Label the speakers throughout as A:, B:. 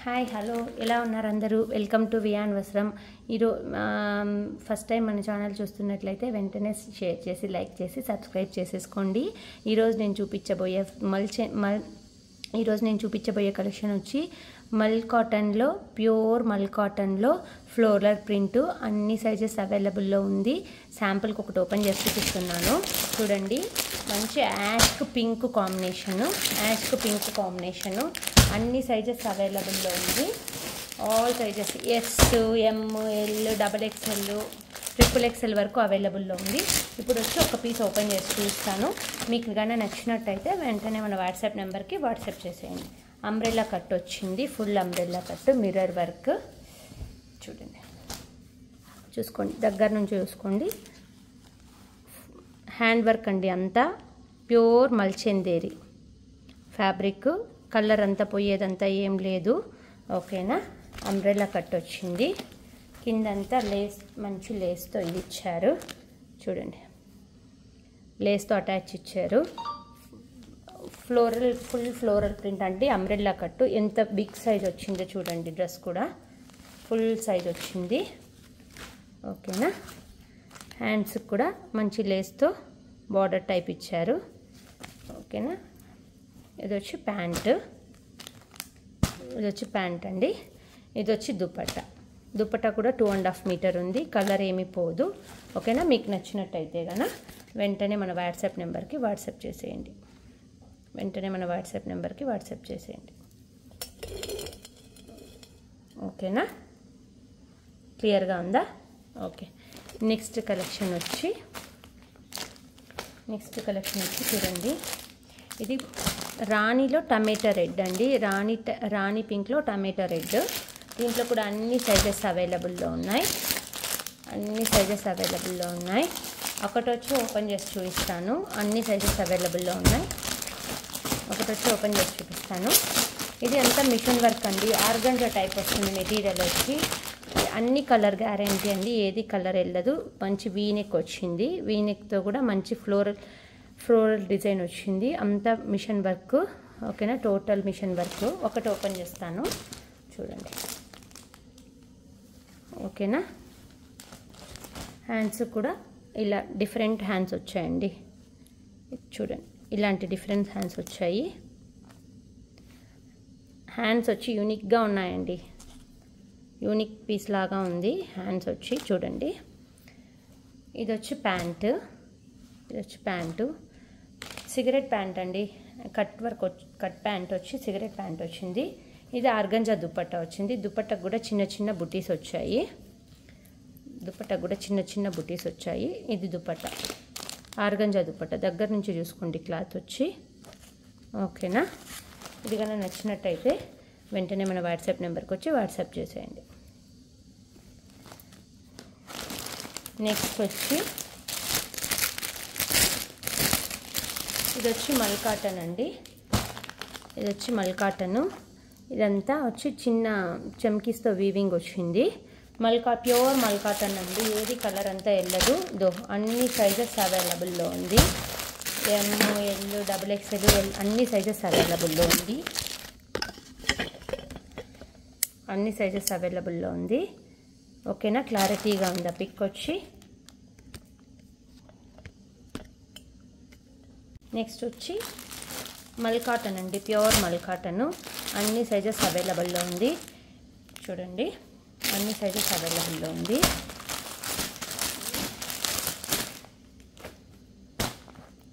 A: hi hello ఎలా ఉన్నారు అందరూ వెల్కమ్ టు వియాన్ వస్త్రం ఫస్ట్ టైం మన ఛానల్ చూస్తున్నట్లయితే వెంటనే షేర్ చేసి లైక్ చేసి సబ్స్క్రైబ్ చేసేసుకోండి ఈరోజు నేను చూపించబోయే కలెక్షన్ వచ్చి మల్ కాటన్లో ప్యూర్ మల్ కాటన్లో ఫ్లోరల్ ప్రింట్ అన్ని సైజెస్ అవైలబుల్లో ఉంది శాంపుల్కి ఒకటి ఓపెన్ చేసి చూపిస్తున్నాను చూడండి మంచి యాష్ పింక్ కాంబినేషను అన్ని సైజెస్ అవైలబుల్లో ఉంది all sizes S M L XXL XXL వరకు అవైలబుల్లో ఉంది ఇప్పుడు వచ్చి ఒక పీస్ ఓపెన్ చేసి చూస్తాను మీకు కానీ నచ్చినట్టయితే వెంటనే మన వాట్సాప్ నెంబర్కి వాట్సాప్ చేసేయండి అంబ్రెల్లా కట్ వచ్చింది full umbrella cut mirror work చూసుకోండి దగ్గర నుంచి చూసుకోండి హ్యాండ్ వర్క్ అండి అంతా ప్యూర్ మల్చెందేరి ఫ్యాబ్రిక్ కలర్ అంతా పోయేదంతా ఏం లేదు ఓకేనా అంబ్రెల్లా కట్ వచ్చింది కిందంతా లేస్ మంచి లేస్తో ఇది ఇచ్చారు చూడండి లేస్తో అటాచ్ ఇచ్చారు ఫుల్ ఫ్లోరల్ ప్రింట్ అంటే అంబ్రెల్లా కట్టు ఎంత బిగ్ సైజ్ వచ్చిందో చూడండి డ్రెస్ కూడా ఫుల్ సైజ్ వచ్చింది ఓకేనా హ్యాండ్స్ కూడా మంచి లేస్తో బార్డర్ టైప్ ఇచ్చారు ఓకేనా ఇది వచ్చి ప్యాంట్ అండి ఇది వచ్చి దుపట్టా కూడా 2.5 మీటర్ ఉంది కలర్ ఏమీ పోదు ఓకేనా మీకు నచ్చినట్టయితే కనుక వెంటనే మన వాట్సాప్ నెంబర్కి వాట్సాప్ చేసేయండి ఓకేనా క్లియర్గా ఉందా ఓకే నెక్స్ట్ కలెక్షన్ వచ్చి చూడండి ఇది రాణిలో టమాటా రెడ్ అండి రాణి పింక్లో టమాటా రెడ్ దీంట్లో కూడా అన్ని సైజెస్ అవైలబుల్లో ఉన్నాయి ఒకటి వచ్చి ఓపెన్ చేసి చూపిస్తాను అన్ని సైజెస్ అవైలబుల్లో ఉన్నాయి ఇది అంతా మిషన్ వర్క్ అండి ఆర్గంజా టైప్ వస్తుంది మెటీరియల్ వచ్చి అన్ని కలర్ గ్యారెంటీ అండి ఏది కలర్ వెళ్ళదు మంచి వీనెక్ వచ్చింది వీనెక్తో కూడా మంచి ఫ్లోరల్ డిజైన్ వచ్చింది అంతా మిషన్ వర్క్ ఓకేనా టోటల్ మిషన్ వర్క్ ఒకటి ఓపెన్ చేస్తాను చూడండి ఓకేనా హ్యాండ్స్ కూడా ఇలా డిఫరెంట్ హ్యాండ్స్ వచ్చాయండి చూడండి ఇలాంటి డిఫరెంట్ హ్యాండ్స్ వచ్చాయి హ్యాండ్స్ వచ్చి యూనిక్గా ఉన్నాయండి యూనిక్ పీస్ లాగా ఉంది హ్యాండ్స్ వచ్చి చూడండి ఇది వచ్చి ప్యాంటు సిగరెట్ ప్యాంట్ అండి కట్ ప్యాంట్ వచ్చి సిగరెట్ ప్యాంట్ వచ్చింది ఇది ఆర్గంజా దుపట్టా వచ్చింది దుపట్టాకు కూడా చిన్న బుటీస్ వచ్చాయి ఇది దుపట్టా ఆర్గంజా దుపట్టా దగ్గర నుంచి చూసుకోండి క్లాత్ వచ్చి ఓకేనా ఇది కన్నా నచ్చినట్టయితే వెంటనే మన వాట్సాప్ నెంబర్కి వచ్చి వాట్సాప్ చేసేయండి నెక్స్ట్ వచ్చి ఇది వచ్చి మల్ కాటన్ అండి ఇదంతా వచ్చి చిన్న చమ్కీస్తో వీవింగ్ వచ్చింది ప్యూర్ మల్ కాటన్ అండి ఏది కలర్ అంతా వెళ్ళదు అన్ని సైజెస్ అవైలబుల్లో ఉంది ఎమ్ ఎల్ XXL అన్ని సైజెస్ అవైలబుల్లో ఉంది ఓకేనా క్లారిటీగా ఉంది పిక్ వచ్చి నెక్స్ట్ వచ్చి మల్ కాటన్ అండి ప్యూర్ మల్ కాటన్ అన్ని సైజెస్ అవైలబుల్లో ఉంది చూడండి అన్ని సైజెస్ అవైలబుల్లో ఉంది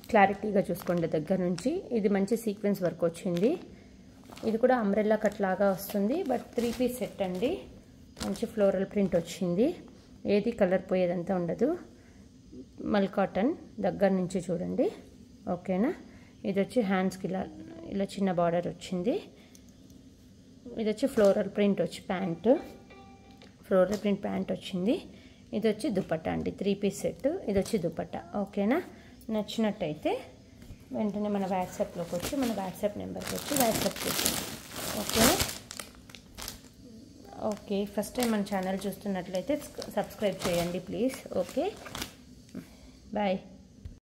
A: క్లారిటీగా చూసుకోండి దగ్గర నుంచి ఇది మంచి సీక్వెన్స్ వర్క్ వచ్చింది ఇది కూడా అంబ్రెల్లా కట్ లాగా వస్తుంది బట్ 3 పీస్ సెట్ అండి మంచి ఫ్లోరల్ ప్రింట్ వచ్చింది ఏది కలర్ పోయేదంతా ఉండదు మల్ కాటన్ దగ్గర నుంచి చూడండి ఓకేనా ఇది వచ్చి హ్యాండ్స్కి ఇలా చిన్న బార్డర్ వచ్చింది ఇది వచ్చి ఫ్లోరల్ ప్రింట్ వచ్చి ప్యాంట్ వచ్చింది ఇది వచ్చి దుపట్టా అండి 3 పీస్ సెట్ ఇది వచ్చి దుపట్టా ఓకేనా నచ్చినట్టయితే వెంటనే మన వాట్సాప్లోకి వచ్చి మన వాట్సాప్ నెంబర్కి వచ్చి వాట్సాప్ చేయండి ఓకేనా ఓకే ఫస్ట్ టైం మన ఛానల్ చూస్తున్నట్లయితే సబ్స్క్రైబ్ చేయండి ప్లీజ్ ఓకే బాయ్